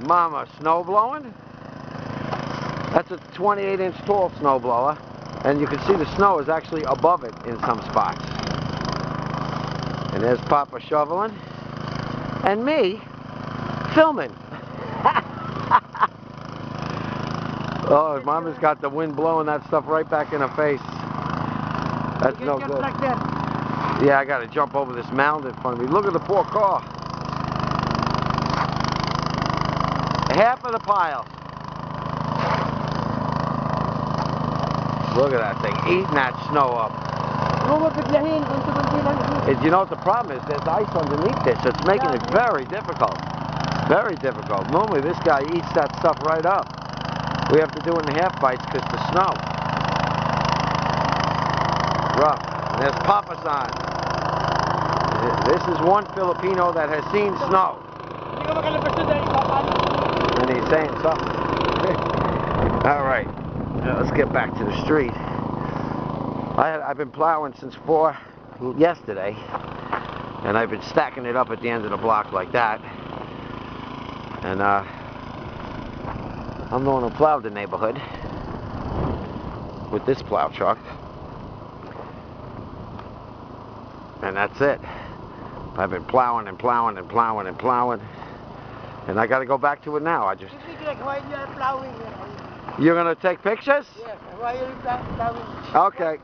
Mama snow blowing. That's a 28-inch tall snow blower, and you can see the snow is actually above it in some spots. And there's Papa shoveling, and me filming. Oh, Mama's got the wind blowing that stuff right back in her face. That's no good. Yeah, I gotta jump over this mound in front of me. Look at the poor car. Half of the pile. Look at that thing, eating that snow up. You know what the problem is? There's ice underneath this, so it's making it very difficult. Very difficult. Normally this guy eats that stuff right up. We have to do it in half bites because the snow. Rough. And there's Papa San. This is one Filipino that has seen snow. And he's saying something. All right. Now let's get back to the street. I've been plowing since 4 yesterday, and I've been stacking it up at the end of the block like that. And I'm the one who plowed the neighborhood with this plow truck. And that's it. I've been plowing and plowing and plowing and plowing. And I got to go back to it now. You're going to take pictures? Yes. Why are you plowing? Okay.